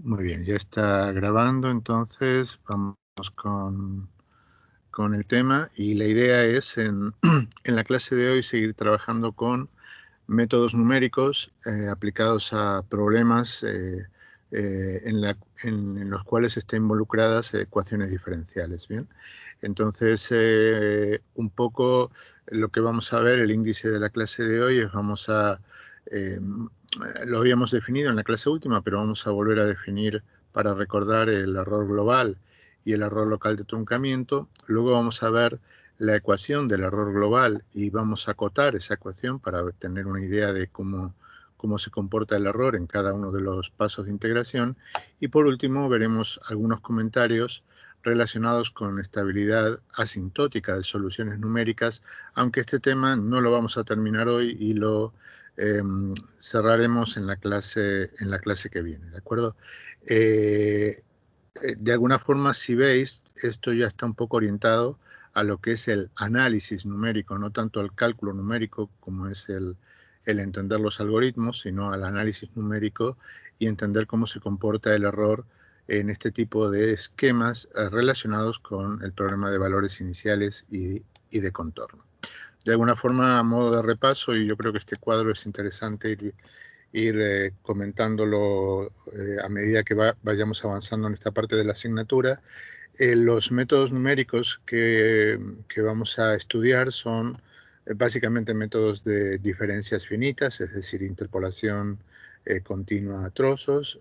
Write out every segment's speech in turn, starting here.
Muy bien, ya está grabando, entonces vamos con el tema y la idea es en la clase de hoy seguir trabajando con métodos numéricos aplicados a problemas en los cuales están involucradas ecuaciones diferenciales. Bien, entonces un poco lo que vamos a ver, el índice de la clase de hoy es lo habíamos definido en la clase última, pero vamos a volver a definir para recordar el error global y el error local de truncamiento. Luego vamos a ver la ecuación del error global y vamos a acotar esa ecuación para tener una idea de cómo se comporta el error en cada uno de los pasos de integración. Y por último veremos algunos comentarios relacionados con estabilidad asintótica de soluciones numéricas, aunque este tema no lo vamos a terminar hoy y lo cerraremos en la clase que viene, ¿de acuerdo? De alguna forma, si veis, esto ya está un poco orientado a lo que es el análisis numérico, no tanto al cálculo numérico como es el entender los algoritmos, sino al análisis numérico y entender cómo se comporta el error en este tipo de esquemas relacionados con el problema de valores iniciales y de contorno. De alguna forma, a modo de repaso, y yo creo que este cuadro es interesante ir comentándolo a medida que vayamos avanzando en esta parte de la asignatura. Los métodos numéricos que vamos a estudiar son básicamente métodos de diferencias finitas, es decir, interpolación continua a trozos,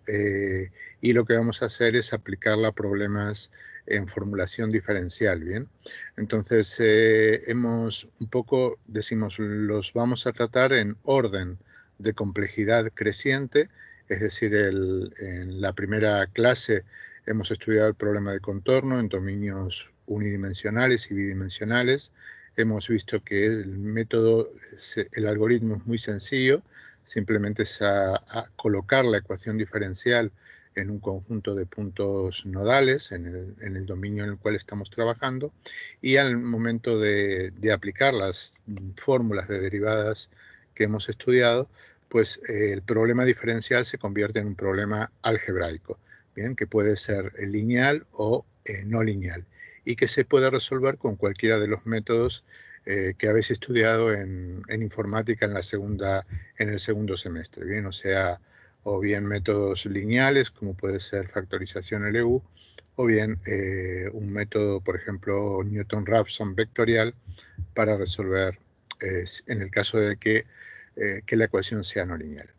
y lo que vamos a hacer es aplicarla a problemas en formulación diferencial, ¿bien? Entonces, decimos, los vamos a tratar en orden de complejidad creciente, es decir, en la primera clase hemos estudiado el problema de contorno en dominios unidimensionales y bidimensionales. Hemos visto que el algoritmo es muy sencillo, simplemente es a colocar la ecuación diferencial en un conjunto de puntos nodales en el dominio en el cual estamos trabajando, y al momento de aplicar las fórmulas de derivadas que hemos estudiado, pues el problema diferencial se convierte en un problema algebraico, bien, que puede ser lineal o no lineal, y que se puede resolver con cualquiera de los métodos que habéis estudiado en informática en el segundo semestre, bien, o bien métodos lineales, como puede ser factorización LU, o bien un método, por ejemplo, Newton-Raphson vectorial, para resolver en el caso de que la ecuación sea no lineal.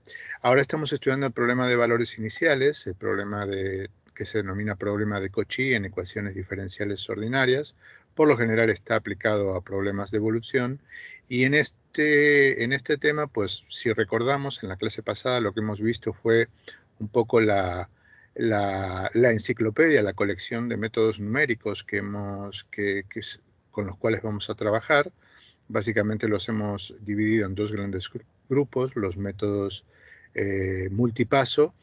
Ahora estamos estudiando el problema de valores iniciales, el problema que se denomina problema de Cauchy en ecuaciones diferenciales ordinarias. Por lo general está aplicado a problemas de evolución, y en este tema, pues si recordamos, en la clase pasada lo que hemos visto fue un poco la enciclopedia, la colección de métodos numéricos con los cuales vamos a trabajar. Básicamente los hemos dividido en dos grandes grupos, los métodos multipaso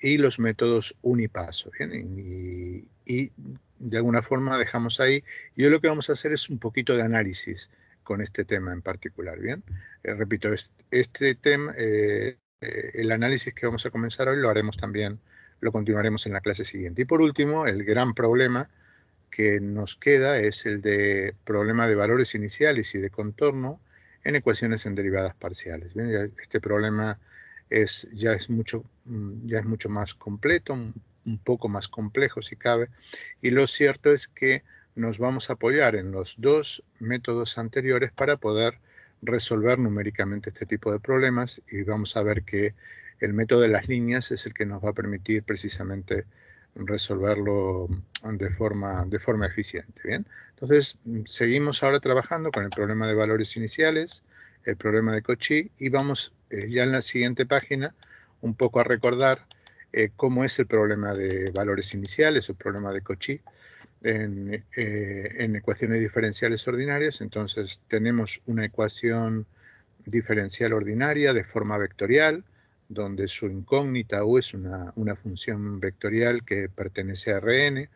y los métodos unipaso, ¿bien? Y de alguna forma dejamos ahí. Y hoy lo que vamos a hacer es un poquito de análisis con este tema en particular, ¿bien? Repito, este tema, el análisis que vamos a comenzar hoy lo continuaremos en la clase siguiente. Y por último, el gran problema que nos queda es el de problema de valores iniciales y de contorno en ecuaciones en derivadas parciales. Bien, este problema ya es mucho más completo, un poco más complejo si cabe, y lo cierto es que nos vamos a apoyar en los dos métodos anteriores para poder resolver numéricamente este tipo de problemas, y vamos a ver que el método de las líneas es el que nos va a permitir precisamente resolverlo de forma eficiente. ¿Bien? Entonces, seguimos ahora trabajando con el problema de valores iniciales, el problema de Cauchy, y vamos ya en la siguiente página un poco a recordar cómo es el problema de valores iniciales o problema de Cauchy en ecuaciones diferenciales ordinarias. Entonces, tenemos una ecuación diferencial ordinaria de forma vectorial, donde su incógnita U es una función vectorial que pertenece a Rn.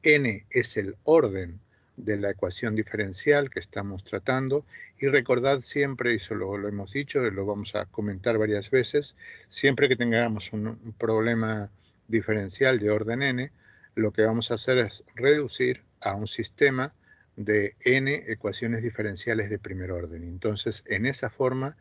N es el orden de la ecuación diferencial que estamos tratando, y recordad siempre, y eso lo hemos dicho, lo vamos a comentar varias veces, siempre que tengamos un problema diferencial de orden n, lo que vamos a hacer es reducir a un sistema de n ecuaciones diferenciales de primer orden. Entonces, en esa forma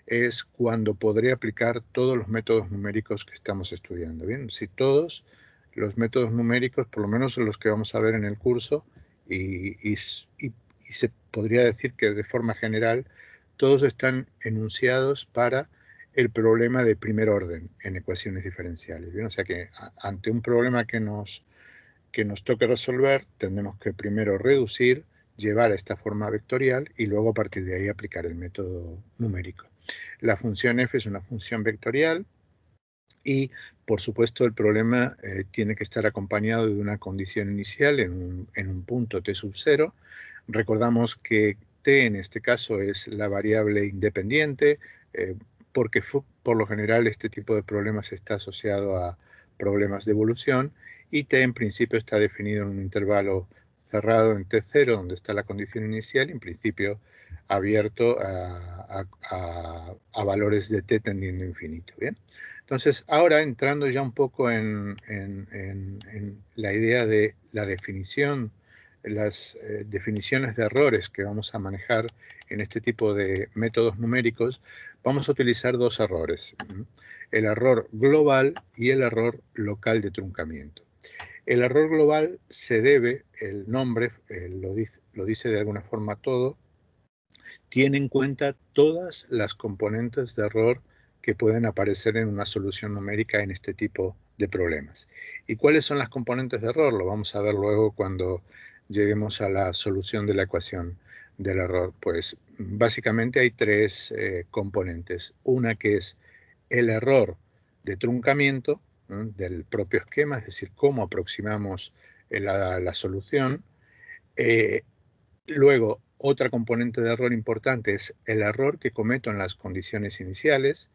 es cuando podré aplicar todos los métodos numéricos que estamos estudiando. Bien, si todos los métodos numéricos, por lo menos los que vamos a ver en el curso, y se podría decir que de forma general, todos están enunciados para el problema de primer orden en ecuaciones diferenciales. ¿Bien? O sea que ante un problema que nos toque resolver, tendremos que primero reducir, llevar a esta forma vectorial y luego a partir de ahí aplicar el método numérico. La función f es una función vectorial y, por supuesto, el problema tiene que estar acompañado de una condición inicial en un punto t sub 0. Recordamos que t en este caso es la variable independiente, porque por lo general este tipo de problemas está asociado a problemas de evolución, y t en principio está definido en un intervalo cerrado en t0, donde está la condición inicial, y en principio abierto a valores de t tendiendo a infinito. ¿Bien? Entonces, ahora entrando ya un poco en la idea de la definición, las definiciones de errores que vamos a manejar en este tipo de métodos numéricos, vamos a utilizar dos errores: el error global y el error local de truncamiento. El error global se debe, el nombre lo dice de alguna forma todo, tiene en cuenta todas las componentes de error que pueden aparecer en una solución numérica en este tipo de problemas. ¿Y cuáles son las componentes de error? Lo vamos a ver luego cuando lleguemos a la solución de la ecuación del error. Pues básicamente hay tres componentes. Una que es el error de truncamiento, ¿no?, del propio esquema, es decir, cómo aproximamos la solución. Luego, otra componente de error importante es el error que cometo en las condiciones iniciales.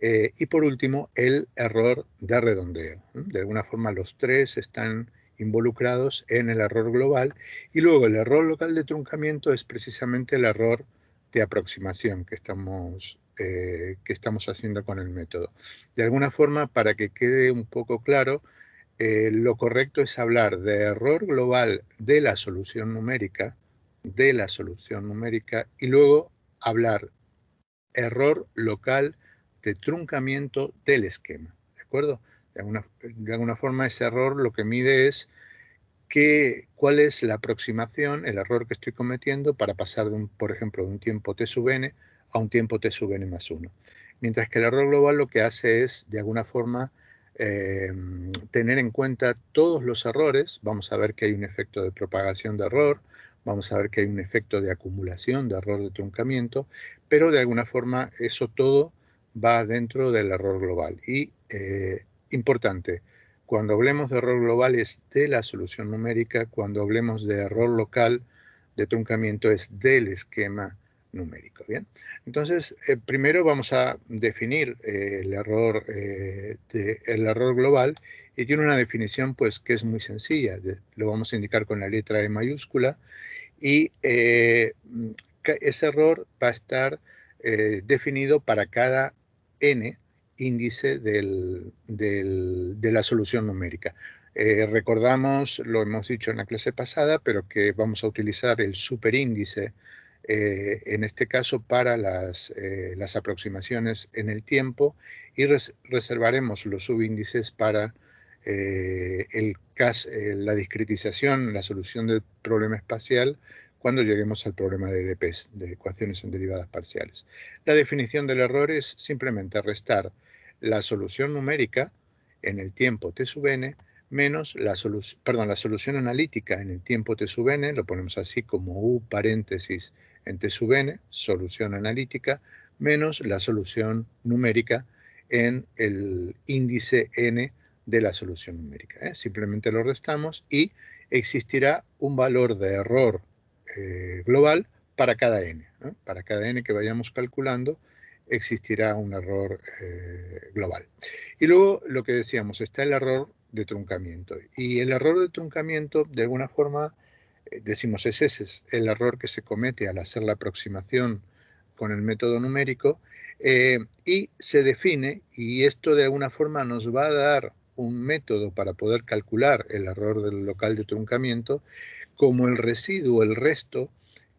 Y por último, el error de redondeo. De alguna forma, los tres están involucrados en el error global. Y luego, el error local de truncamiento es precisamente el error de aproximación que estamos haciendo con el método. De alguna forma, para que quede un poco claro, lo correcto es hablar de error global de la solución numérica, y luego hablar error local de truncamiento del esquema. ¿De acuerdo? De alguna forma, ese error lo que mide es cuál es la aproximación, el error que estoy cometiendo para pasar, por ejemplo, de un tiempo t sub n a un tiempo t sub n más 1. Mientras que el error global lo que hace es, de alguna forma, tener en cuenta todos los errores. Vamos a ver que hay un efecto de propagación de error, vamos a ver que hay un efecto de acumulación de error de truncamiento, pero de alguna forma eso todo va dentro del error global. Y, importante, cuando hablemos de error global es de la solución numérica, cuando hablemos de error local de truncamiento es del esquema numérico. ¿Bien? Entonces, primero vamos a definir el error global, y tiene una definición pues que es muy sencilla. Lo vamos a indicar con la letra E mayúscula, y ese error va a estar definido para cada n índice de la solución numérica. Recordamos, lo hemos dicho en la clase pasada, pero que vamos a utilizar el superíndice en este caso para las aproximaciones en el tiempo, y reservaremos los subíndices para la discretización, la solución del problema espacial, cuando lleguemos al problema de DPs, de ecuaciones en derivadas parciales. La definición del error es simplemente restar la solución numérica en el tiempo t sub n menos la solución analítica en el tiempo t sub n, lo ponemos así como u paréntesis en t sub n, solución analítica, menos la solución numérica en el índice n de la solución numérica. Simplemente lo restamos y existirá un valor de error global para cada n. Para cada n que vayamos calculando existirá un error global. Y luego, lo que decíamos, está el error de truncamiento. Y el error de truncamiento, de alguna forma, decimos, ese es el error que se comete al hacer la aproximación con el método numérico, y se define, y esto de alguna forma nos va a dar un método para poder calcular el error del local de truncamiento como el residuo, el resto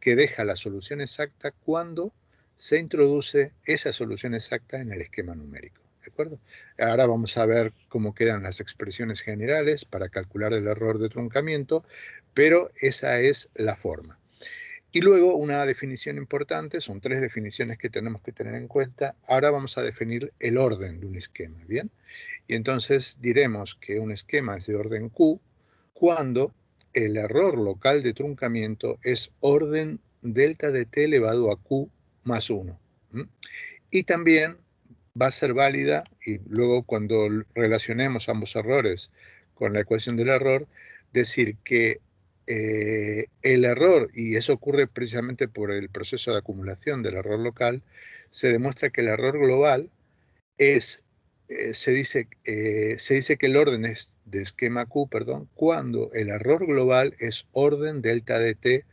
que deja la solución exacta cuando se introduce esa solución exacta en el esquema numérico. ¿De acuerdo? Ahora vamos a ver cómo quedan las expresiones generales para calcular el error de truncamiento, pero esa es la forma. Y luego una definición importante, son 3 definiciones que tenemos que tener en cuenta. Ahora vamos a definir el orden de un esquema, ¿bien? Y entonces diremos que un esquema es de orden Q cuando el error local de truncamiento es orden delta de t elevado a Q más 1. Y también va a ser válida, y luego cuando relacionemos ambos errores con la ecuación del error, decir que el error, y eso ocurre precisamente por el proceso de acumulación del error local, se demuestra que el error global es, se dice que el orden es de esquema Q, cuando el error global es orden delta de t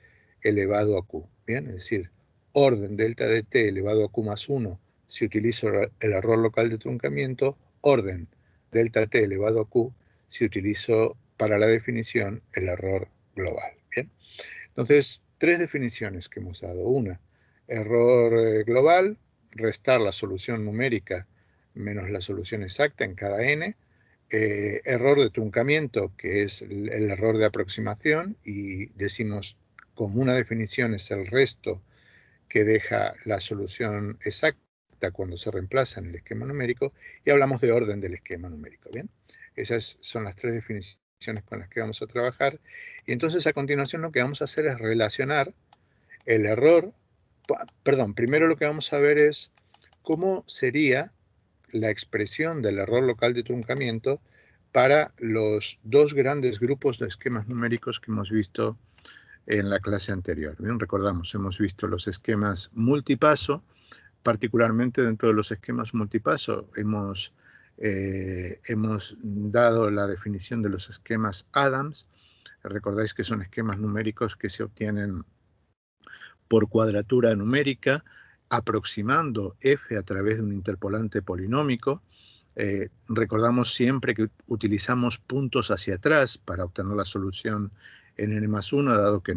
elevado a Q. Bien, es decir, orden delta de t elevado a Q más 1 si utilizo el error local de truncamiento, orden delta t elevado a Q si utilizo para la definición el error global. Bien, entonces 3 definiciones que hemos dado. Una, error global, restar la solución numérica menos la solución exacta en cada n. Error de truncamiento, que es el error de aproximación, y decimos como una definición es el resto que deja la solución exacta cuando se reemplaza en el esquema numérico, y hablamos de orden del esquema numérico. Bien, esas son las 3 definiciones con las que vamos a trabajar. Y entonces a continuación lo que vamos a hacer es relacionar el error. Primero lo que vamos a ver es cómo sería la expresión del error local de truncamiento para los 2 grandes grupos de esquemas numéricos que hemos visto en la clase anterior. Bien, recordamos, hemos visto los esquemas multipaso. Particularmente dentro de los esquemas multipaso hemos dado la definición de los esquemas Adams. Recordáis que son esquemas numéricos que se obtienen por cuadratura numérica, aproximando f a través de un interpolante polinómico. Recordamos siempre que utilizamos puntos hacia atrás para obtener la solución en n más 1, dado que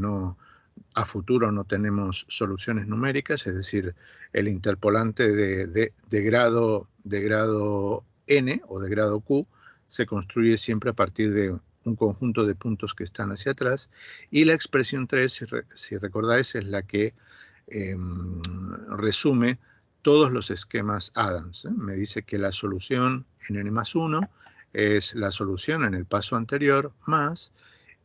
a futuro no tenemos soluciones numéricas, es decir, el interpolante de grado n o de grado q se construye siempre a partir de un conjunto de puntos que están hacia atrás, y la expresión 3, si recordáis, es la que resume todos los esquemas Adams. Me dice que la solución en n más 1 es la solución en el paso anterior más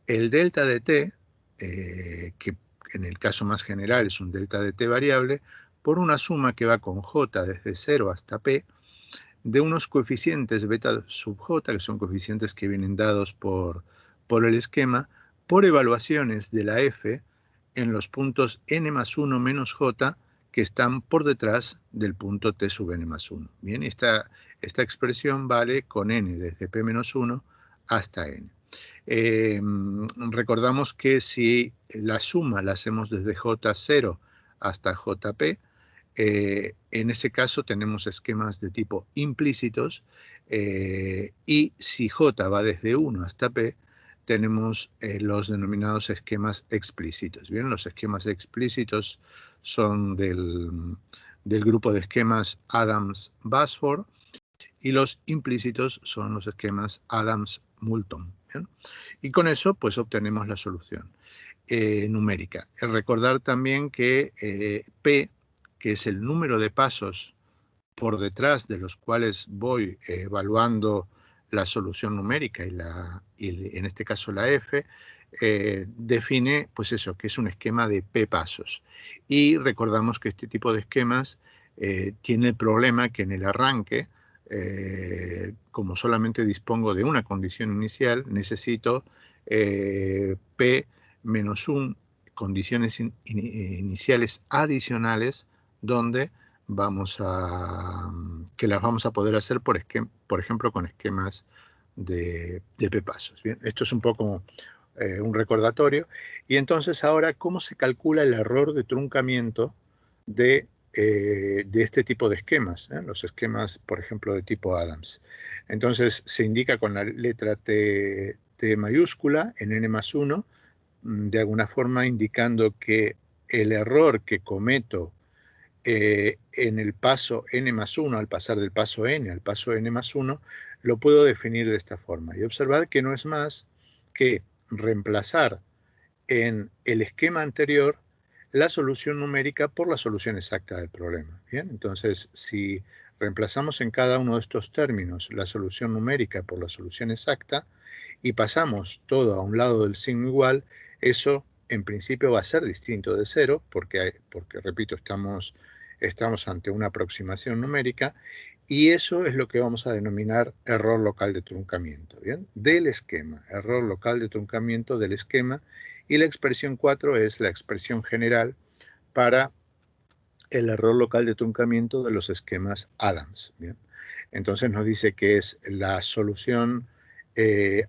el delta de t, que en el caso más general es un delta de t variable, por una suma que va con j desde 0 hasta p, de unos coeficientes beta sub j, que son coeficientes que vienen dados por el esquema, por evaluaciones de la f en los puntos n más 1 menos j que están por detrás del punto t sub n más 1. Bien, esta expresión vale con n desde p menos 1 hasta n. Recordamos que si la suma la hacemos desde J0 hasta JP, en ese caso tenemos esquemas de tipo implícitos, y si J va desde 1 hasta P, tenemos los denominados esquemas explícitos. Bien, los esquemas explícitos son del grupo de esquemas Adams-Basford, y los implícitos son los esquemas Adams-Moulton. Y con eso pues obtenemos la solución numérica. Recordar también que P, que es el número de pasos por detrás de los cuales voy evaluando la solución numérica y en este caso la F, define pues eso, que es un esquema de P pasos. Y recordamos que este tipo de esquemas tiene el problema que en el arranque, como solamente dispongo de una condición inicial, necesito P menos 1 condiciones iniciales adicionales donde que las vamos a poder hacer por ejemplo con esquemas de P pasos. Bien, esto es un poco un recordatorio. Y entonces ahora, ¿cómo se calcula el error de truncamiento de de este tipo de esquemas, los esquemas, por ejemplo, de tipo Adams. Entonces, se indica con la letra T mayúscula en n+1, de alguna forma indicando que el error que cometo en el paso n+1, al pasar del paso n al paso n+1, lo puedo definir de esta forma. Y observad que no es más que reemplazar en el esquema anterior la solución numérica por la solución exacta del problema. ¿Bien? Entonces, si reemplazamos en cada uno de estos términos la solución numérica por la solución exacta y pasamos todo a un lado del signo igual, eso en principio va a ser distinto de 0 porque repito, estamos ante una aproximación numérica y eso es lo que vamos a denominar error local de truncamiento, ¿bien? Del esquema, error local de truncamiento del esquema, y la expresión 4 es la expresión general para el error local de truncamiento de los esquemas Adams, ¿bien? Entonces nos dice que es la solución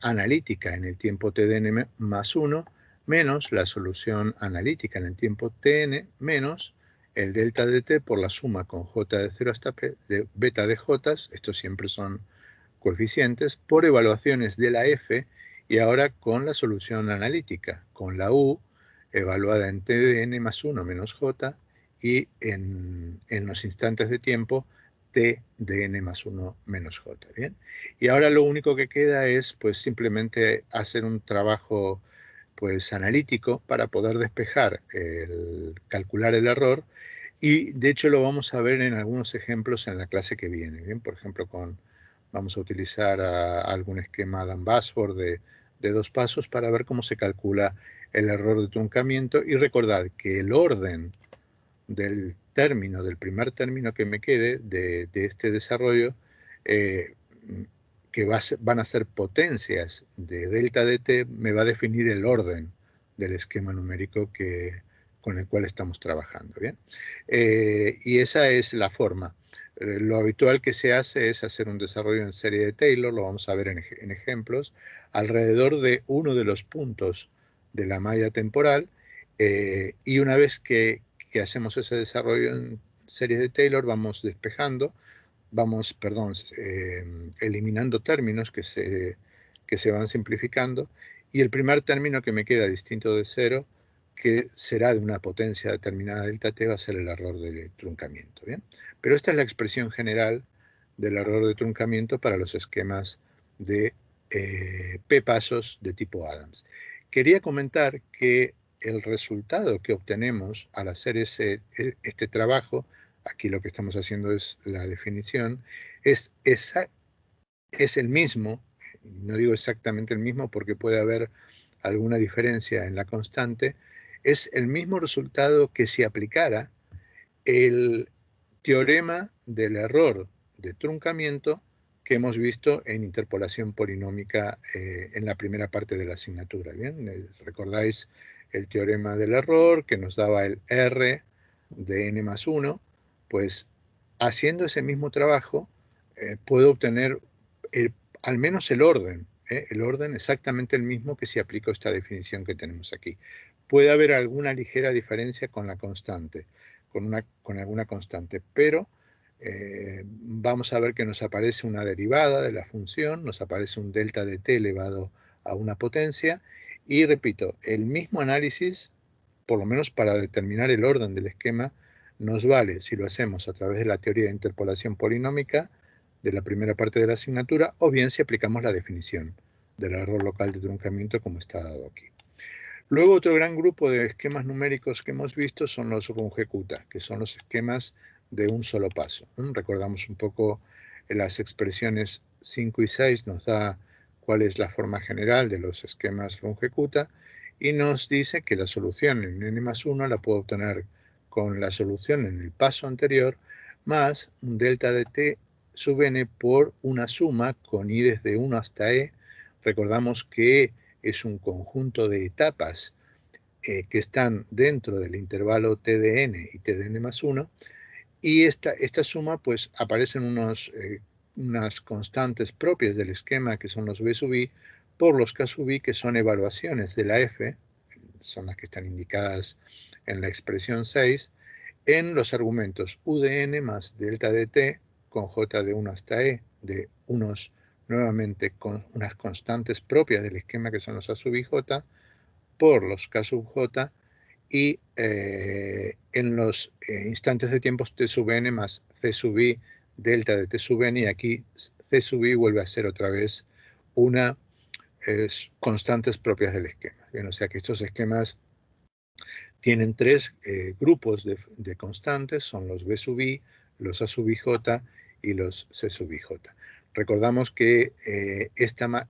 analítica en el tiempo tdn más 1 menos la solución analítica en el tiempo tn menos el delta de t por la suma con j de 0 hasta p de beta de j, estos siempre son coeficientes, por evaluaciones de la f y ahora con la solución analítica, con la u evaluada en tdn más 1 menos j y en los instantes de tiempo t de n más 1 menos j. ¿Bien? Y ahora lo único que queda es pues simplemente hacer un trabajo pues analítico para poder despejar, calcular el error, y de hecho lo vamos a ver en algunos ejemplos en la clase que viene. ¿Bien? Por ejemplo, vamos a utilizar algún esquema Dunn-Basford de 2 pasos para ver cómo se calcula el error de truncamiento, y recordad que el orden del primer término que me quede de este desarrollo, que van a ser potencias de delta de t, me va a definir el orden del esquema numérico con el cual estamos trabajando. ¿Bien? Y esa es la forma. Lo habitual que se hace es hacer un desarrollo en serie de Taylor, lo vamos a ver en ejemplos, alrededor de uno de los puntos de la malla temporal, y una vez que hacemos ese desarrollo en series de Taylor, vamos despejando, eliminando términos que se van simplificando, y el primer término que me queda distinto de 0, que será de una potencia determinada delta t, va a ser el error de truncamiento. ¿Bien? Pero esta es la expresión general del error de truncamiento para los esquemas de p pasos de tipo Adams. Quería comentar que el resultado que obtenemos al hacer este trabajo, aquí lo que estamos haciendo es la definición, es el mismo, no digo exactamente el mismo porque puede haber alguna diferencia en la constante, es el mismo resultado que si aplicara el teorema del error de truncamiento que hemos visto en interpolación polinómica en la primera parte de la asignatura. ¿Bien? ¿Recordáis el teorema del error que nos daba el R de n más 1? Pues haciendo ese mismo trabajo puedo obtener al menos el orden exactamente el mismo que si aplico esta definición que tenemos aquí. Puede haber alguna ligera diferencia con la constante, con alguna constante, pero vamos a ver que nos aparece una derivada de la función, nos aparece un delta de t elevado a una potencia, y repito, el mismo análisis, por lo menos para determinar el orden del esquema, nos vale si lo hacemos a través de la teoría de interpolación polinómica de la primera parte de la asignatura, o bien si aplicamos la definición del error local de truncamiento como está dado aquí. Luego, otro gran grupo de esquemas numéricos que hemos visto son los Runge-Kutta, que son los esquemas de un solo paso. Recordamos un poco las expresiones 5 y 6, nos da cuál es la forma general de los esquemas Runge-Kutta, y nos dice que la solución en n más 1 la puedo obtener con la solución en el paso anterior, más un delta de t sub n por una suma con i desde 1 hasta e. Recordamos que es un conjunto de etapas que están dentro del intervalo t de n y t de n más 1, y esta suma pues aparecen unas constantes propias del esquema que son los b sub i por los k sub i, que son evaluaciones de la f, son las que están indicadas en la expresión 6, en los argumentos u de n más delta de t con j de 1 hasta e de unos, nuevamente, con unas constantes propias del esquema que son los a sub i j por los k sub j y en los instantes de tiempo t sub n más c sub i delta de t sub n, y aquí c sub i vuelve a ser otra vez una constantes propias del esquema. Bien, o sea que estos esquemas tienen tres grupos de constantes, son los b sub i, los a sub i j y los c sub i j. Recordamos que estas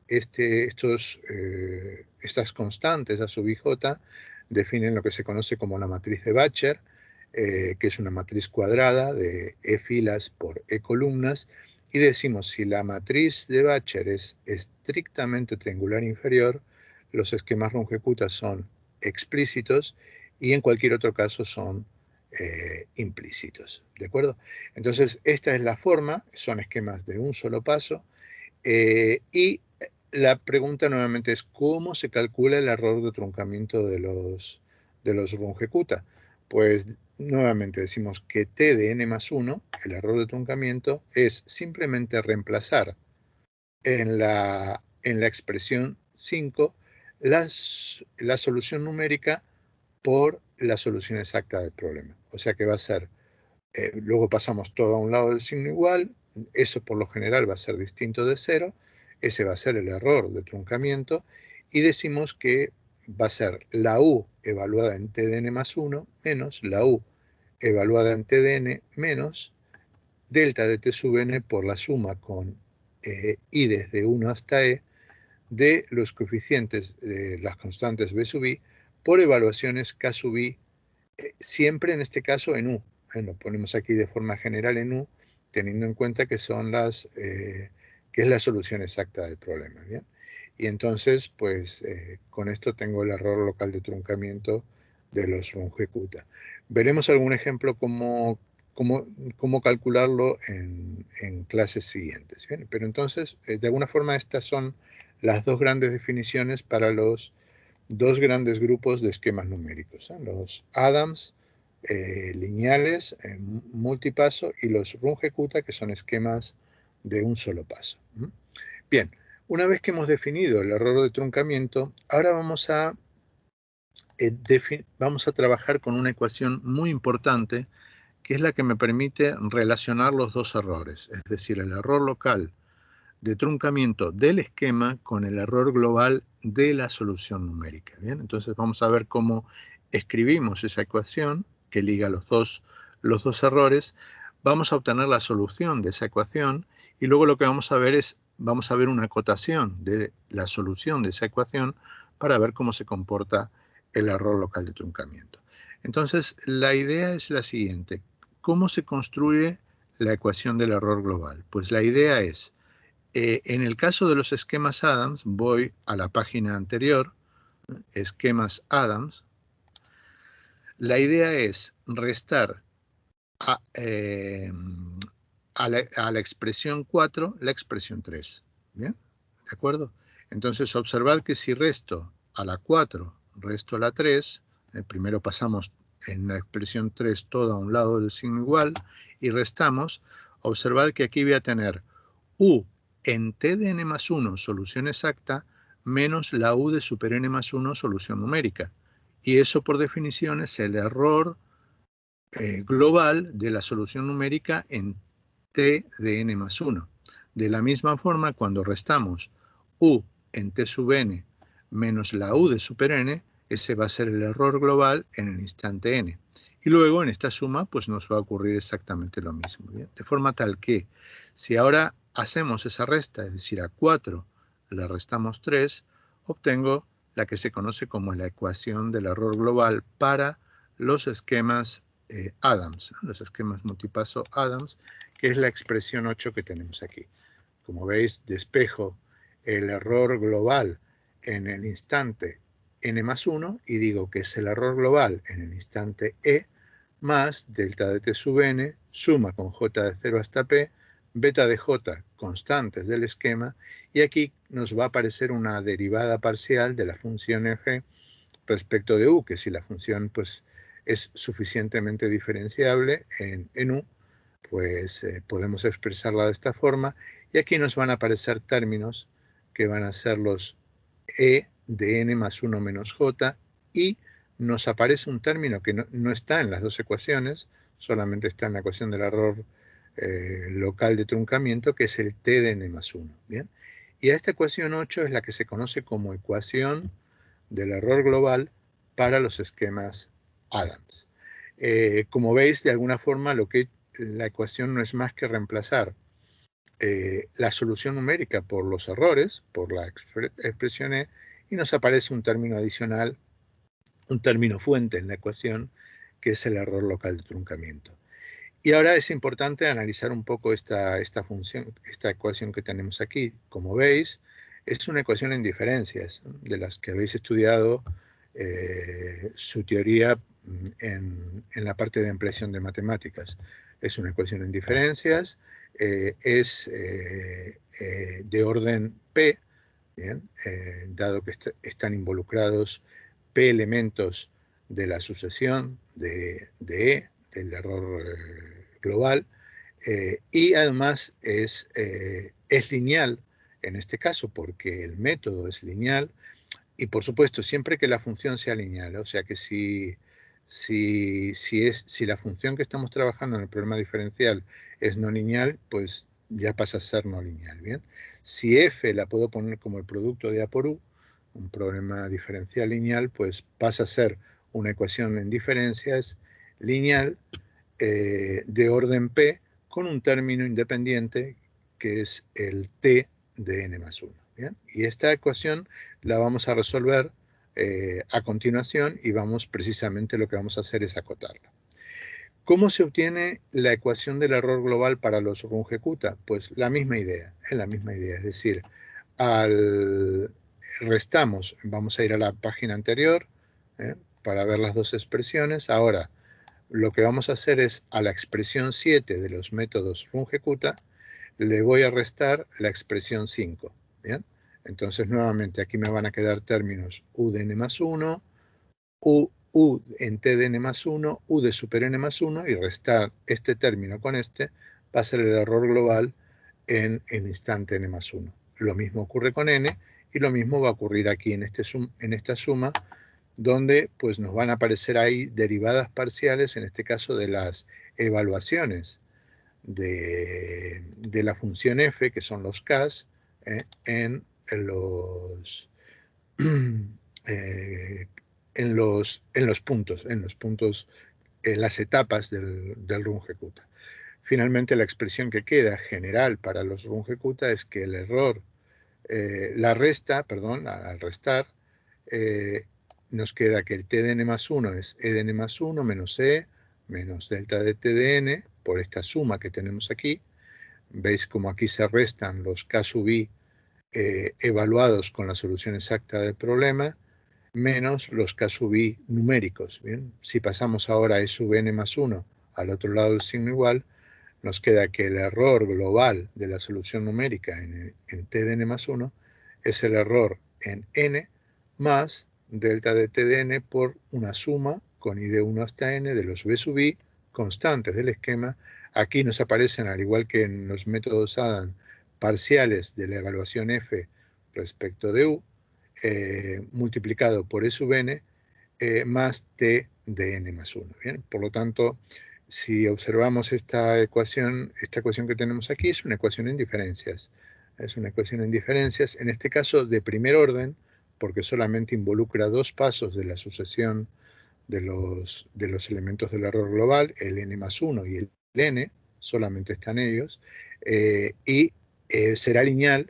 constantes a sub i j definen lo que se conoce como la matriz de Bacher, que es una matriz cuadrada de e filas por e columnas, y decimos si la matriz de Bacher es estrictamente triangular inferior, los esquemas Runge-Kutta son explícitos y en cualquier otro caso son implícitos, ¿de acuerdo? Entonces, esta es la forma, son esquemas de un solo paso, y la pregunta nuevamente es ¿cómo se calcula el error de truncamiento de los Runge-Kutta? Pues nuevamente decimos que t de n más 1, el error de truncamiento, es simplemente reemplazar en la expresión 5 la solución numérica por la solución exacta del problema. O sea que va a ser, luego pasamos todo a un lado del signo igual, eso por lo general va a ser distinto de 0, ese va a ser el error de truncamiento, y decimos que va a ser la u evaluada en t de n más 1 menos la u evaluada en t de n menos delta de t sub n por la suma con i desde 1 hasta e de los coeficientes de las constantes b sub i por evaluaciones k sub i, siempre en este caso en u. Lo ponemos aquí de forma general en u, teniendo en cuenta que son que es la solución exacta del problema, ¿bien? Y entonces, pues, con esto tengo el error local de truncamiento de los Runge-Kutta. Veremos algún ejemplo cómo calcularlo en clases siguientes, ¿bien? Pero entonces, de alguna forma, estas son las dos grandes definiciones para los dos grandes grupos de esquemas numéricos, los Adams lineales multipaso y los Runge-Kutta, que son esquemas de un solo paso. Bien, una vez que hemos definido el error de truncamiento, ahora vamos a trabajar con una ecuación muy importante, que es la que me permite relacionar los dos errores, es decir, el error local de truncamiento del esquema con el error global de la solución numérica. ¿Bien? Entonces vamos a ver cómo escribimos esa ecuación que liga los dos errores. Vamos a obtener la solución de esa ecuación y luego lo que vamos a ver es, vamos a ver una acotación de la solución de esa ecuación para ver cómo se comporta el error local de truncamiento. Entonces, la idea es la siguiente. ¿Cómo se construye la ecuación del error global? Pues la idea es, en el caso de los esquemas Adams, voy a la página anterior, esquemas Adams. La idea es restar a la expresión 4 la expresión 3. ¿Bien? ¿De acuerdo? Entonces, observad que si resto a la 4, resto a la 3, primero pasamos en la expresión 3 todo a un lado del signo igual y restamos, observad que aquí voy a tener u en t de n más 1 solución exacta menos la u de super n más 1 solución numérica. Y eso por definición es el error global de la solución numérica en t de n más 1. De la misma forma, cuando restamos u en t sub n menos la u de super n, ese va a ser el error global en el instante n. Y luego en esta suma pues nos va a ocurrir exactamente lo mismo. ¿Bien? De forma tal que si ahora hacemos esa resta, es decir, a 4 le restamos 3, obtengo la que se conoce como la ecuación del error global para los esquemas Adams, los esquemas multipaso Adams, que es la expresión 8 que tenemos aquí. Como veis, despejo el error global en el instante n más 1 y digo que es el error global en el instante e más delta de t sub n, suma con j de 0 hasta p, beta de j, constantes del esquema, y aquí nos va a aparecer una derivada parcial de la función f respecto de u, que si la función pues es suficientemente diferenciable en U, pues podemos expresarla de esta forma, y aquí nos van a aparecer términos que van a ser los E de n más 1 menos j, y nos aparece un término que no está en las dos ecuaciones, solamente está en la ecuación del error local de truncamiento, que es el t de n más 1. ¿Bien? Y a esta ecuación 8 es la que se conoce como ecuación del error global para los esquemas Adams. Como veis, de alguna forma, la ecuación no es más que reemplazar la solución numérica por los errores, por la expresión E, y nos aparece un término adicional, un término fuente en la ecuación, que es el error local de truncamiento. Y ahora es importante analizar un poco esta función, esta ecuación que tenemos aquí. Como veis, es una ecuación en diferencias, de las que habéis estudiado su teoría en la parte de ampliación de matemáticas. Es una ecuación en diferencias, es de orden P, ¿bien? Dado que están involucrados P elementos de la sucesión de E, del error global, y además es lineal en este caso, porque el método es lineal, y por supuesto, siempre que la función sea lineal, o sea que si la función que estamos trabajando en el problema diferencial es no lineal, pues ya pasa a ser no lineal, ¿bien? Si f la puedo poner como el producto de A por U, un problema diferencial lineal, pues pasa a ser una ecuación en diferencias lineal de orden P con un término independiente que es el t de n más 1. ¿Bien? Y esta ecuación la vamos a resolver a continuación, y precisamente lo que vamos a hacer es acotarla. ¿Cómo se obtiene la ecuación del error global para los Runge-Kutta? Pues la misma idea, es la misma idea, es decir, restamos, vamos a ir a la página anterior para ver las dos expresiones. Ahora, lo que vamos a hacer es, a la expresión 7 de los métodos Runge-Kutta, le voy a restar la expresión 5. ¿Bien? Entonces, nuevamente, aquí me van a quedar términos u de n más 1, u en t de n más 1, u de super n más 1, y restar este término con este va a ser el error global en el instante n más 1. Lo mismo ocurre con n, y lo mismo va a ocurrir aquí en esta suma, donde pues nos van a aparecer ahí derivadas parciales, en este caso de las evaluaciones de la función f, que son los k's, en los puntos, en las etapas del Runge-Kutta. Finalmente, la expresión que queda general para los Runge-Kutta es que el error, al restar, nos queda que el t de n más 1 es e de n más 1 menos e menos delta de t de n por esta suma que tenemos aquí. Veis como aquí se restan los k sub i evaluados con la solución exacta del problema, menos los k sub i numéricos. ¿Bien? Si pasamos ahora e sub n más 1 al otro lado del signo igual, nos queda que el error global de la solución numérica en t de n más 1 es el error en n más delta de t de n por una suma con i de 1 hasta n de los b sub i constantes del esquema. Aquí nos aparecen, al igual que en los métodos Adam, parciales de la evaluación f respecto de u, multiplicado por e sub n más t de n más 1. ¿Bien? Por lo tanto, si observamos esta ecuación que tenemos aquí, es una ecuación en diferencias. Es una ecuación en diferencias, en este caso de primer orden, porque solamente involucra dos pasos de la sucesión de los elementos del error global, el n más 1 y el n, solamente están ellos, y será lineal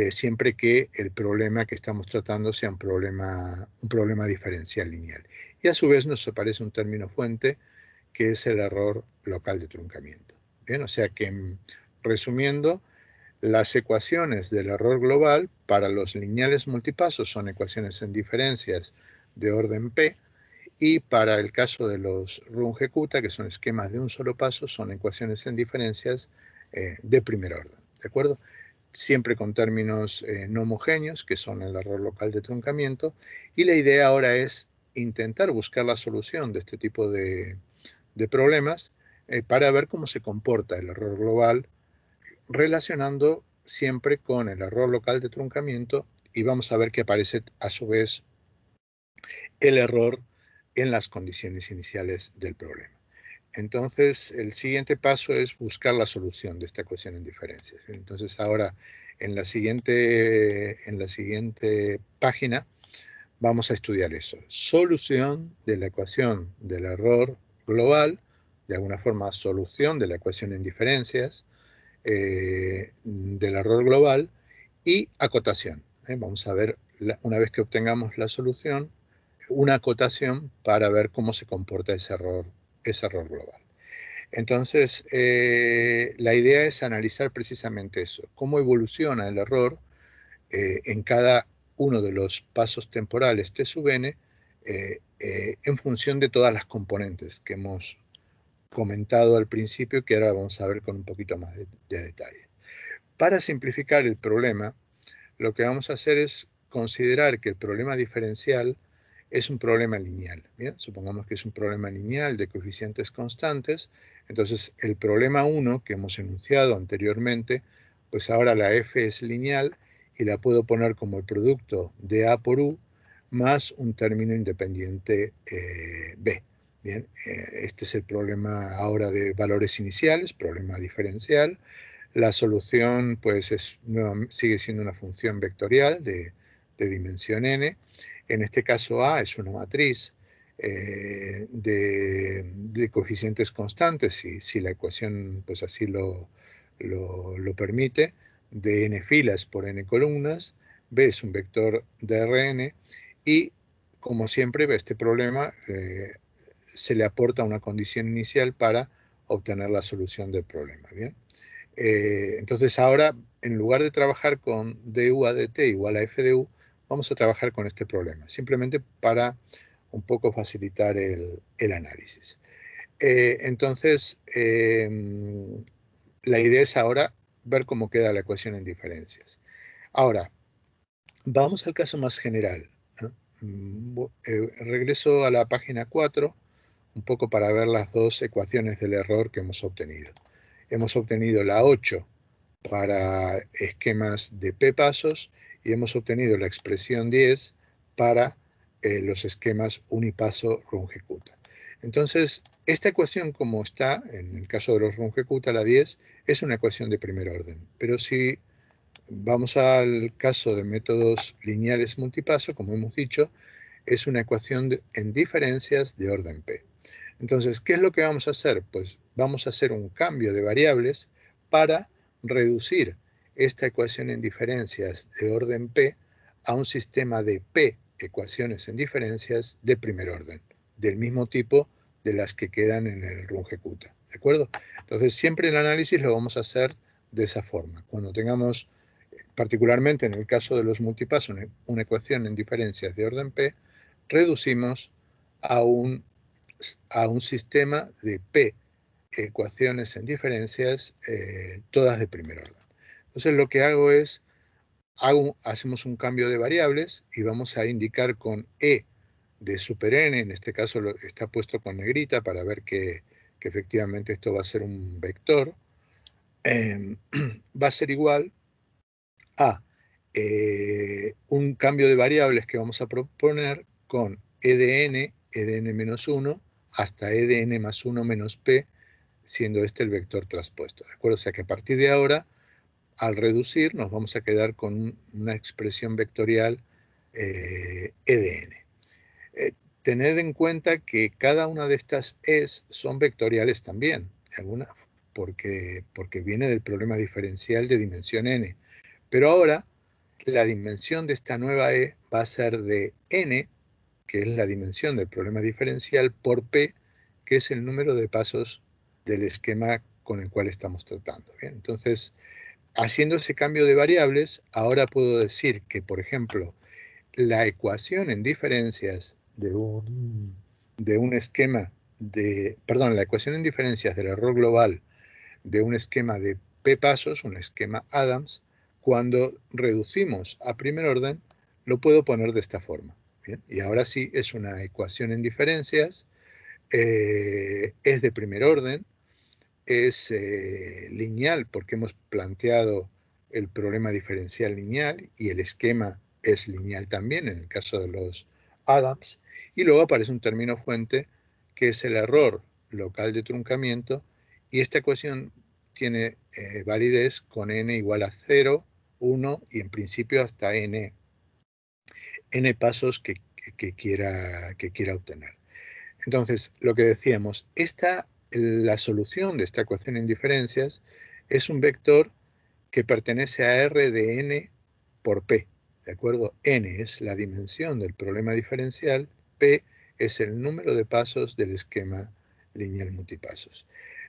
siempre que el problema que estamos tratando sea un problema diferencial lineal. Y a su vez nos aparece un término fuente, que es el error local de truncamiento. Bien, o sea que, resumiendo, las ecuaciones del error global para los lineales multipasos son ecuaciones en diferencias de orden P, y para el caso de los Runge-Kutta, que son esquemas de un solo paso, son ecuaciones en diferencias de primer orden. ¿De acuerdo? Siempre con términos no homogéneos, que son el error local de truncamiento, y la idea ahora es intentar buscar la solución de este tipo de problemas para ver cómo se comporta el error global, relacionando siempre con el error local de truncamiento, y vamos a ver que aparece a su vez el error en las condiciones iniciales del problema. Entonces, el siguiente paso es buscar la solución de esta ecuación en diferencias. Entonces, ahora en la siguiente página vamos a estudiar eso. Solución de la ecuación del error global, de alguna forma solución de la ecuación en diferencias del error global, y acotación. Vamos a ver, una vez que obtengamos la solución, una acotación para ver cómo se comporta ese error global. Entonces, la idea es analizar precisamente eso, cómo evoluciona el error en cada uno de los pasos temporales T sub n en función de todas las componentes que hemos comentado al principio, que ahora vamos a ver con un poquito más de detalle. Para simplificar el problema, lo que vamos a hacer es considerar que el problema diferencial es un problema lineal. ¿Bien? Supongamos que es un problema lineal de coeficientes constantes. Entonces, el problema 1 que hemos enunciado anteriormente, pues ahora la f es lineal y la puedo poner como el producto de A por U más un término independiente B. Bien, este es el problema ahora de valores iniciales, problema diferencial. La solución pues sigue siendo una función vectorial de dimensión n. En este caso A es una matriz de coeficientes constantes, si la ecuación pues así lo permite, de n filas por n columnas. B es un vector de Rn y, como siempre, este problema se le aporta una condición inicial para obtener la solución del problema. ¿Bien? Entonces ahora, en lugar de trabajar con du a dt igual a f de u, vamos a trabajar con este problema, simplemente para un poco facilitar el análisis. Entonces, la idea es ahora ver cómo queda la ecuación en diferencias. Ahora, vamos al caso más general. Regreso a la página 4, un poco para ver las dos ecuaciones del error que hemos obtenido. Hemos obtenido la 8 para esquemas de P pasos y hemos obtenido la expresión 10 para los esquemas unipaso Runge-Kutta. Entonces, esta ecuación, como está en el caso de los Runge-Kutta, la 10, es una ecuación de primer orden. Pero si vamos al caso de métodos lineales multipaso, como hemos dicho, es una ecuación en diferencias de orden P. Entonces, ¿qué es lo que vamos a hacer? Pues vamos a hacer un cambio de variables para reducir esta ecuación en diferencias de orden P a un sistema de P ecuaciones en diferencias de primer orden, del mismo tipo de las que quedan en el Runge-Kutta. ¿De acuerdo? Entonces, siempre el análisis lo vamos a hacer de esa forma. Cuando tengamos, particularmente en el caso de los multipasos, una ecuación en diferencias de orden P, reducimos a un sistema de P ecuaciones en diferencias, todas de primer orden. Entonces lo que hago es, hacemos un cambio de variables y vamos a indicar con E de super n, en este caso está puesto con negrita para ver que efectivamente esto va a ser un vector, va a ser igual a un cambio de variables que vamos a proponer con E de n menos 1, hasta E de n más 1 menos p, siendo este el vector traspuesto. ¿De acuerdo? O sea que a partir de ahora, al reducir, nos vamos a quedar con una expresión vectorial E de n. Tened en cuenta que cada una de estas E's son vectoriales también, porque viene del problema diferencial de dimensión n. Pero ahora, la dimensión de esta nueva E va a ser de n, que es la dimensión del problema diferencial, por P, que es el número de pasos del esquema con el cual estamos tratando. ¿Bien? Entonces, haciendo ese cambio de variables, ahora puedo decir que, por ejemplo, la ecuación en diferencias de un esquema la ecuación en diferencias del error global de un esquema de P pasos, un esquema Adams, cuando reducimos a primer orden, lo puedo poner de esta forma. Bien, y ahora sí es una ecuación en diferencias, es de primer orden, es lineal porque hemos planteado el problema diferencial lineal y el esquema es lineal también en el caso de los Adams, y luego aparece un término fuente que es el error local de truncamiento, y esta ecuación tiene validez con n igual a 0, 1 y en principio hasta n pasos que quiera obtener. Entonces, lo que decíamos, la solución de esta ecuación en diferencias es un vector que pertenece a R de n por P, ¿de acuerdo? N es la dimensión del problema diferencial, P es el número de pasos del esquema lineal multipasos.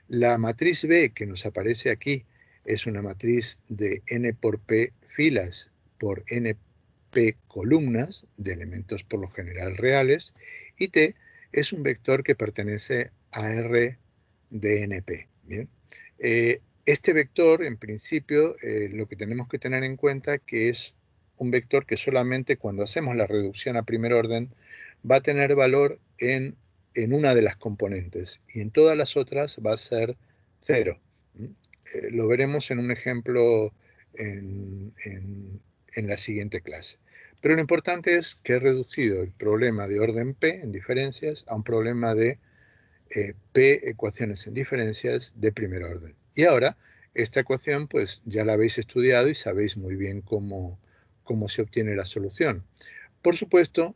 La matriz B que nos aparece aquí es una matriz de n por P filas por n P columnas de elementos por lo general reales, y T es un vector que pertenece a R de NP. ¿Bien? Este vector, en principio, lo que tenemos que tener en cuenta que es un vector que solamente cuando hacemos la reducción a primer orden va a tener valor en una de las componentes y en todas las otras va a ser 0. Lo veremos en un ejemplo en la siguiente clase. Pero lo importante es que he reducido el problema de orden P en diferencias a un problema de P ecuaciones en diferencias de primer orden. Y ahora, esta ecuación pues ya la habéis estudiado y sabéis muy bien cómo se obtiene la solución. Por supuesto,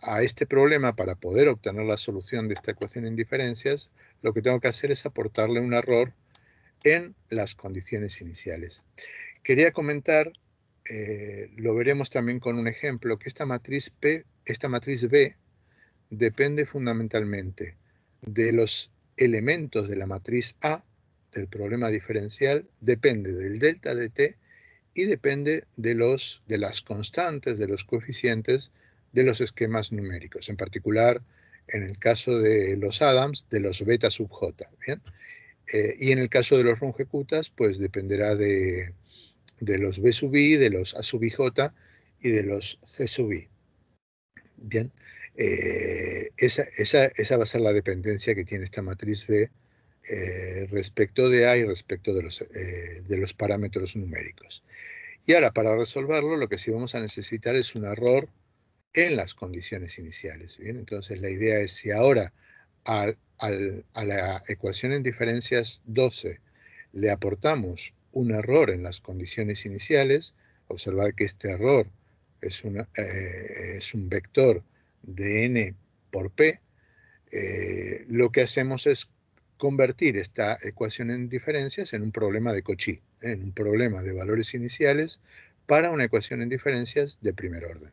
a este problema, para poder obtener la solución de esta ecuación en diferencias, lo que tengo que hacer es aportarle un error en las condiciones iniciales. Quería comentar, lo veremos también con un ejemplo, que esta matriz B depende fundamentalmente de los elementos de la matriz A del problema diferencial, depende del delta de t y depende de las constantes, de los coeficientes de los esquemas numéricos, en particular en el caso de los Adams, de los beta sub j. ¿Bien? Y en el caso de los Runge-Kuttas, pues dependerá de los B sub I, de los A sub ij y de los C sub I. Bien, esa va a ser la dependencia que tiene esta matriz B respecto de A y respecto de los parámetros numéricos. Y ahora, para resolverlo, lo que sí vamos a necesitar es un error en las condiciones iniciales. Bien, entonces la idea es si ahora a la ecuación en diferencias 12 le aportamos un error en las condiciones iniciales, observar que este error es un vector de n por p, lo que hacemos es convertir esta ecuación en diferencias en un problema de Cauchy, en un problema de valores iniciales para una ecuación en diferencias de primer orden,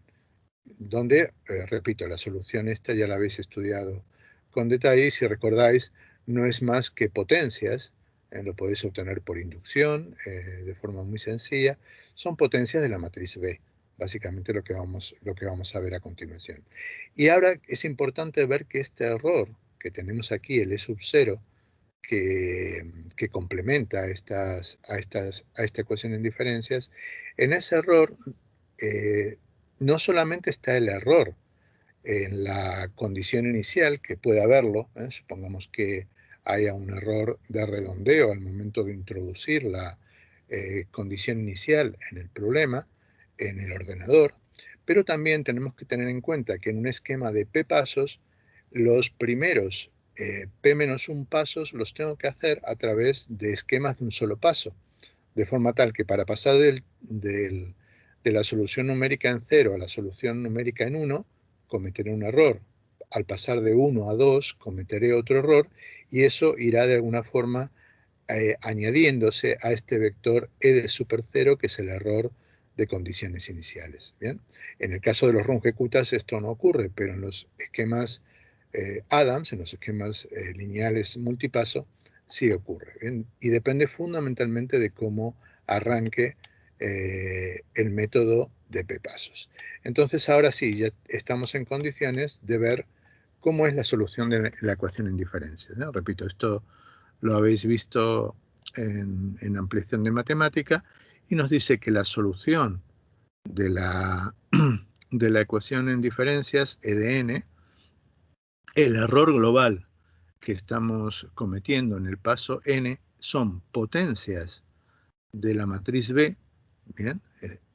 donde, repito, la solución esta ya la habéis estudiado con detalle y si recordáis, no es más que potencias, lo podéis obtener por inducción, de forma muy sencilla, son potencias de la matriz B, básicamente lo que vamos a ver a continuación. Y ahora es importante ver que este error que tenemos aquí, el E sub 0, que complementa a esta ecuación en diferencias, en ese error no solamente está el error en la condición inicial, que puede haberlo, supongamos que haya un error de redondeo al momento de introducir la condición inicial en el problema, en el ordenador, pero también tenemos que tener en cuenta que en un esquema de P pasos, los primeros P-1 pasos los tengo que hacer a través de esquemas de un solo paso, de forma tal que para pasar de la solución numérica en 0 a la solución numérica en 1, cometeré un error. Al pasar de 1 a 2, cometeré otro error y eso irá de alguna forma añadiéndose a este vector E de super 0, que es el error de condiciones iniciales. ¿Bien? En el caso de los Runge-Kuttas esto no ocurre, pero en los esquemas Adams, en los esquemas lineales multipaso, sí ocurre. ¿Bien? Y depende fundamentalmente de cómo arranque el método de P pasos. Entonces ahora sí, ya estamos en condiciones de ver cómo es la solución de la ecuación en diferencias, ¿no? Repito, esto lo habéis visto en ampliación de matemática y nos dice que la solución de la de la ecuación en diferencias, E de n, el error global que estamos cometiendo en el paso n son potencias de la matriz B, ¿bien?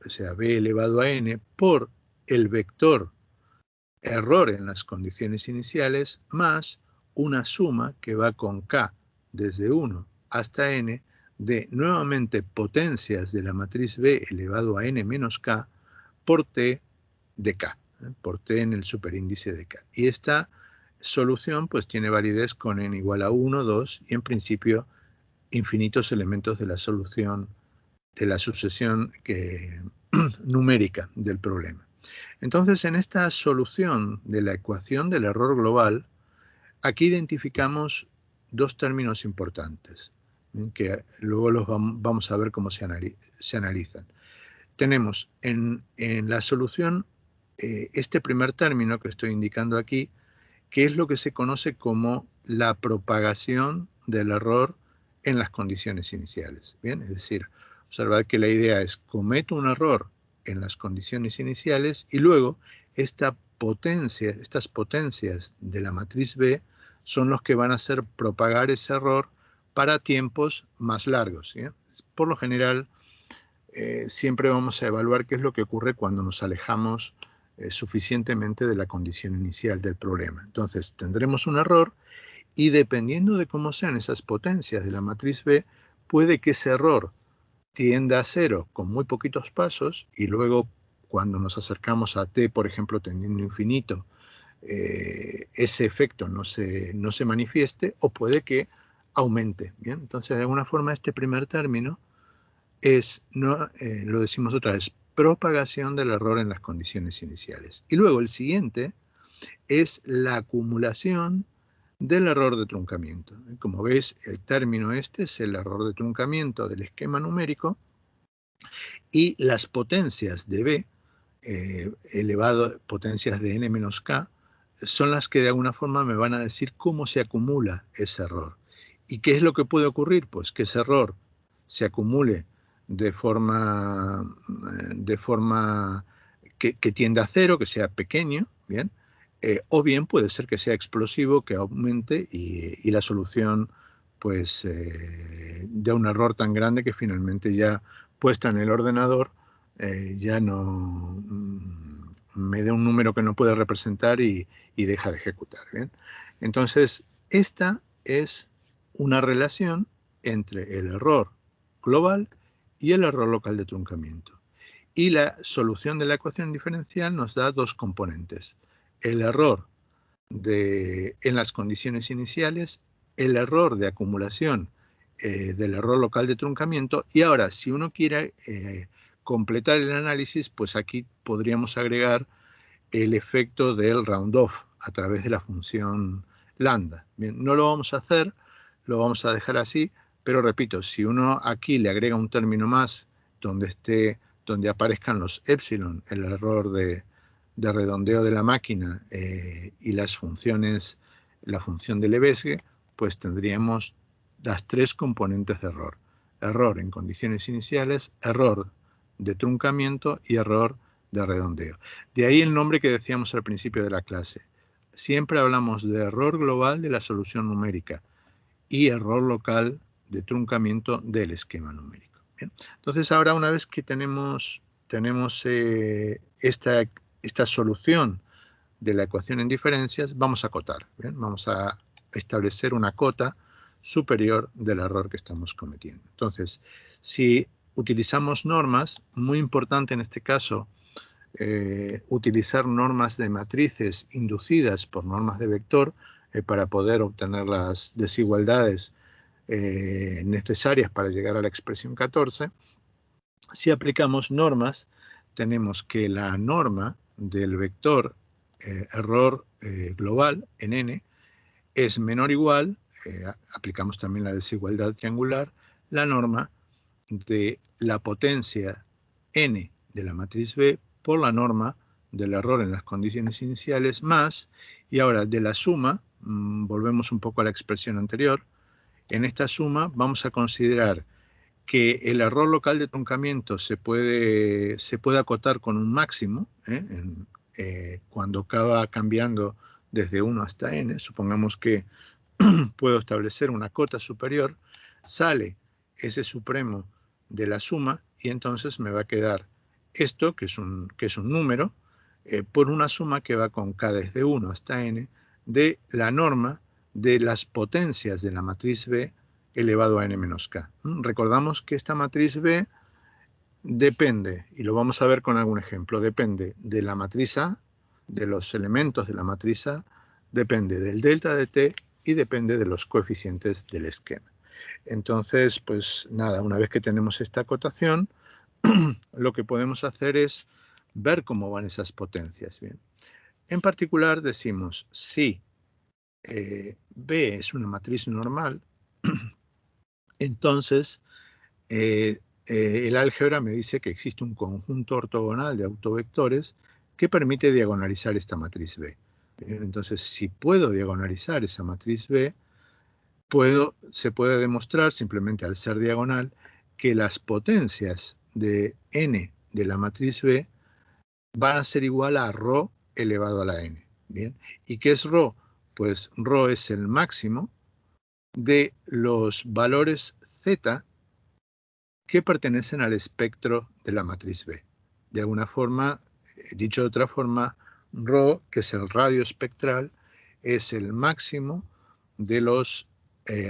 O sea, B elevado a n por el vector error en las condiciones iniciales más una suma que va con k desde 1 hasta n de nuevamente potencias de la matriz B elevado a n menos k por t de k, por t en el superíndice de k. Y esta solución pues tiene validez con n igual a 1, 2 y en principio infinitos elementos de la solución de la sucesión numérica del problema. Entonces, en esta solución de la ecuación del error global, aquí identificamos dos términos importantes, que luego los vamos a ver cómo se analizan. Tenemos en la solución este primer término que estoy indicando aquí, que es lo que se conoce como la propagación del error en las condiciones iniciales. Bien, es decir, observad que la idea es cometo un error en las condiciones iniciales y luego estas potencias de la matriz B son los que van a hacer propagar ese error para tiempos más largos. ¿Sí? Por lo general, siempre vamos a evaluar qué es lo que ocurre cuando nos alejamos suficientemente de la condición inicial del problema. Entonces, tendremos un error y dependiendo de cómo sean esas potencias de la matriz B, puede que ese error tienda a cero con muy poquitos pasos y luego cuando nos acercamos a t, por ejemplo, tendiendo a infinito, ese efecto no se manifieste o puede que aumente. ¿Bien? Entonces, de alguna forma, este primer término es, lo decimos otra vez, propagación del error en las condiciones iniciales. Y luego el siguiente es la acumulación del error de truncamiento. Como veis, el término este es el error de truncamiento del esquema numérico y las potencias de B, elevado potencias de n menos k, son las que de alguna forma me van a decir cómo se acumula ese error. ¿Y qué es lo que puede ocurrir? Pues que ese error se acumule de forma que tienda a cero, que sea pequeño, ¿bien? O bien puede ser que sea explosivo, que aumente y la solución pues dé un error tan grande que finalmente ya puesta en el ordenador ya no me dé un número que no puede representar y deja de ejecutar. ¿Bien? Entonces, esta es una relación entre el error global y el error local de truncamiento. Y la solución de la ecuación diferencial nos da dos componentes. El error en las condiciones iniciales, el error de acumulación del error local de truncamiento. Y ahora, si uno quiere completar el análisis, pues aquí podríamos agregar el efecto del round-off a través de la función lambda. Bien, no lo vamos a hacer, lo vamos a dejar así, pero repito, si uno aquí le agrega un término más donde aparezcan los epsilon, el error de redondeo de la máquina y las funciones, la función de Lebesgue, pues tendríamos las tres componentes de error. Error en condiciones iniciales, error de truncamiento y error de redondeo. De ahí el nombre que decíamos al principio de la clase. Siempre hablamos de error global de la solución numérica y error local de truncamiento del esquema numérico. Bien. Entonces ahora una vez que tenemos esta solución de la ecuación en diferencias, vamos a acotar. ¿Bien? Vamos a establecer una cota superior del error que estamos cometiendo. Entonces, si utilizamos normas, muy importante en este caso, utilizar normas de matrices inducidas por normas de vector para poder obtener las desigualdades necesarias para llegar a la expresión 14. Si aplicamos normas, tenemos que la norma del vector error global en n es menor o igual, aplicamos también la desigualdad triangular, la norma de la potencia n de la matriz B por la norma del error en las condiciones iniciales más, y ahora de la suma, volvemos un poco a la expresión anterior, en esta suma vamos a considerar que el error local de truncamiento se puede acotar con un máximo, cuando acaba cambiando desde 1 hasta n. Supongamos que puedo establecer una cota superior, sale ese supremo de la suma y entonces me va a quedar esto, que es un número, por una suma que va con k desde 1 hasta n de la norma de las potencias de la matriz B elevado a n menos k. Recordamos que esta matriz B depende, y lo vamos a ver con algún ejemplo, depende de la matriz A, de los elementos de la matriz A, depende del delta de t y depende de los coeficientes del esquema. Entonces, pues nada, una vez que tenemos esta acotación, lo que podemos hacer es ver cómo van esas potencias. Bien. En particular decimos, si B es una matriz normal, entonces el álgebra me dice que existe un conjunto ortogonal de autovectores que permite diagonalizar esta matriz B. Bien, entonces, si puedo diagonalizar esa matriz B, se puede demostrar simplemente al ser diagonal que las potencias de n de la matriz B van a ser igual a ρ elevado a la n. Bien. ¿Y qué es ρ? Pues ρ es el máximo de los valores z que pertenecen al espectro de la matriz B. De alguna forma, dicho de otra forma, ρ, que es el radio espectral, es el máximo de los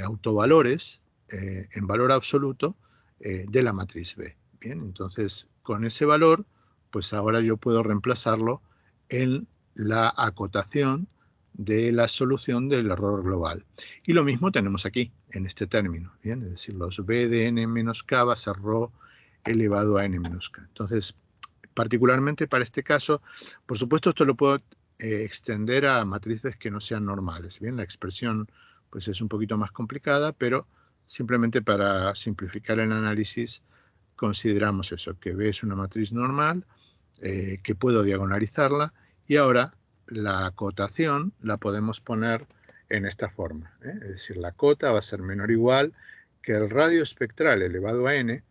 autovalores en valor absoluto de la matriz B. Bien, entonces con ese valor, pues ahora yo puedo reemplazarlo en la acotación de la solución del error global. Y lo mismo tenemos aquí, en este término, ¿bien? Es decir, los b de n menos k va a ser ρ elevado a n menos k. Entonces, particularmente para este caso, por supuesto esto lo puedo extender a matrices que no sean normales. Bien, la expresión pues es un poquito más complicada, pero simplemente para simplificar el análisis consideramos eso, que B es una matriz normal, que puedo diagonalizarla, y ahora la acotación la podemos poner en esta forma. Es decir, la cota va a ser menor o igual que el radio espectral elevado a n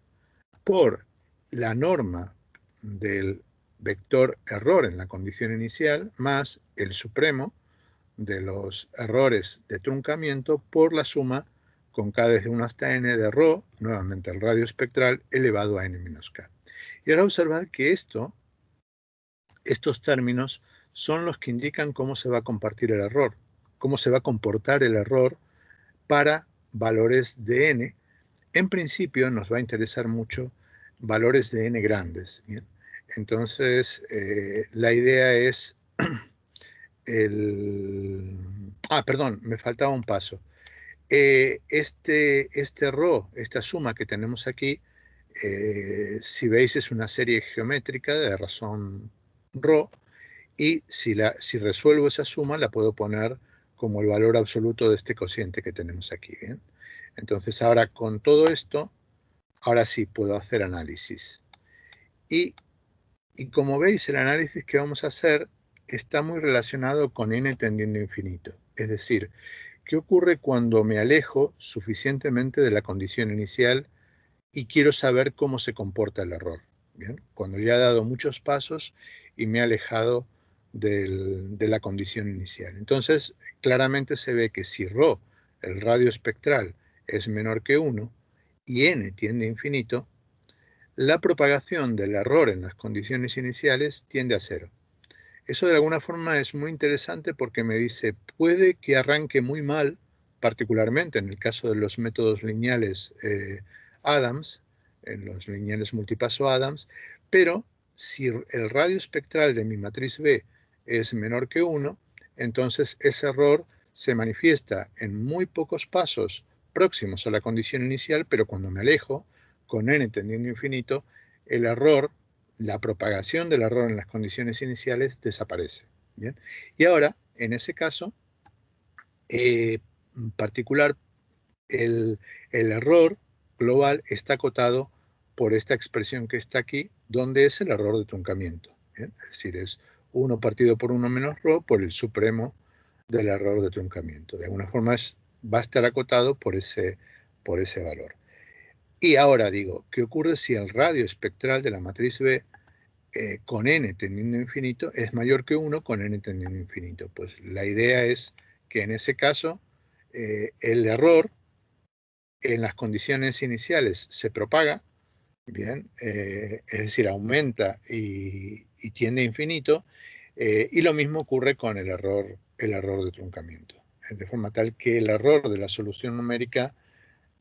por la norma del vector error en la condición inicial más el supremo de los errores de truncamiento por la suma con k desde 1 hasta n de ρ, nuevamente el radio espectral, elevado a n menos k. Y ahora observad que estos términos son los que indican cómo se va a compartir el error, cómo se va a comportar el error para valores de n. En principio nos va a interesar mucho valores de n grandes. ¿Bien? Entonces, la idea es perdón, me faltaba un paso. Este ρ, esta suma que tenemos aquí, si veis es una serie geométrica de razón ρ, y si resuelvo esa suma la puedo poner como el valor absoluto de este cociente que tenemos aquí. ¿Bien? Entonces ahora con todo esto, ahora sí puedo hacer análisis. Y como veis, el análisis que vamos a hacer está muy relacionado con n tendiendo a infinito. Es decir, ¿qué ocurre cuando me alejo suficientemente de la condición inicial y quiero saber cómo se comporta el error? ¿Bien? Cuando ya he dado muchos pasos y me he alejado de la condición inicial. Entonces, claramente se ve que si ρ, el radio espectral, es menor que 1 y n tiende a infinito, la propagación del error en las condiciones iniciales tiende a 0. Eso de alguna forma es muy interesante porque me dice, puede que arranque muy mal, particularmente en el caso de los métodos lineales Adams, en los lineales multipaso Adams, pero si el radio espectral de mi matriz B es menor que 1, entonces ese error se manifiesta en muy pocos pasos próximos a la condición inicial, pero cuando me alejo, con n tendiendo a infinito, el error, la propagación del error en las condiciones iniciales desaparece. ¿Bien? Y ahora, en ese caso, en particular, el error global está acotado por esta expresión que está aquí, donde es el error de truncamiento. ¿Bien? Es decir, es 1 partido por 1 menos ρ por el supremo del error de truncamiento. De alguna forma va a estar acotado por ese valor. Y ahora digo, ¿qué ocurre si el radio espectral de la matriz B con n tendiendo a infinito es mayor que 1 con n tendiendo a infinito? Pues la idea es que en ese caso el error en las condiciones iniciales se propaga, bien, es decir, aumenta y tiende a infinito, y lo mismo ocurre con el error de truncamiento, de forma tal que el error de la solución numérica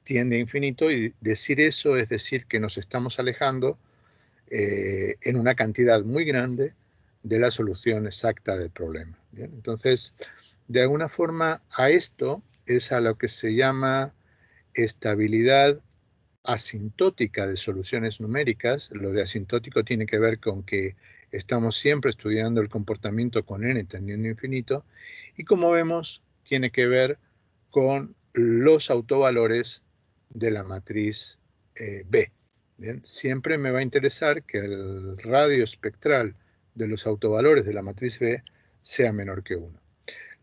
tiende a infinito, y decir eso es decir que nos estamos alejando en una cantidad muy grande de la solución exacta del problema. ¿Bien? Entonces, de alguna forma, a esto es a lo que se llama estabilidad asintótica de soluciones numéricas. Lo de asintótico tiene que ver con que estamos siempre estudiando el comportamiento con n tendiendo a infinito, y como vemos, tiene que ver con los autovalores de la matriz B. Bien, siempre me va a interesar que el radio espectral de los autovalores de la matriz B sea menor que 1.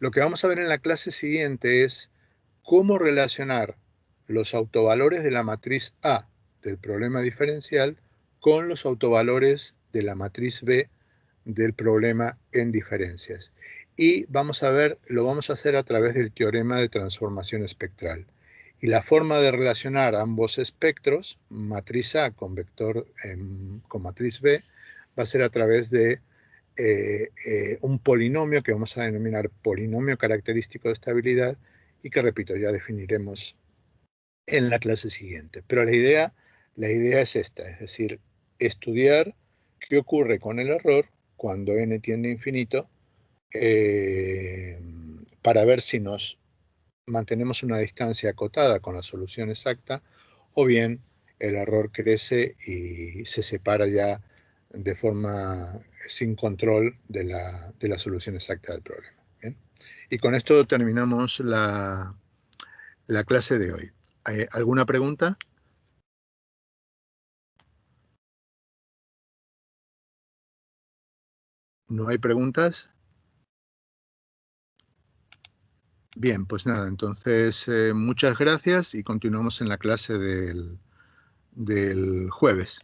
Lo que vamos a ver en la clase siguiente es cómo relacionar los autovalores de la matriz A del problema diferencial con los autovalores de la matriz B del problema en diferencias. Y vamos a ver, lo vamos a hacer a través del teorema de transformación espectral. Y la forma de relacionar ambos espectros, matriz A con vector con matriz B, va a ser a través de un polinomio que vamos a denominar polinomio característico de estabilidad, y que, repito, ya definiremos en la clase siguiente. Pero la idea es esta, es decir, estudiar qué ocurre con el error cuando n tiende a infinito, para ver si nos mantenemos una distancia acotada con la solución exacta, o bien el error crece y se separa ya de forma sin control de la solución exacta del problema. ¿Bien? Y con esto terminamos la clase de hoy. ¿Alguna pregunta? ¿No hay preguntas? Bien, pues nada, entonces muchas gracias y continuamos en la clase del jueves.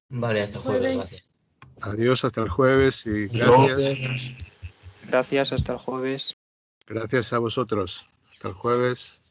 Vale, hasta el jueves. Gracias. Adiós, hasta el jueves y gracias. Gracias, hasta el jueves. Gracias a vosotros. Hasta el jueves.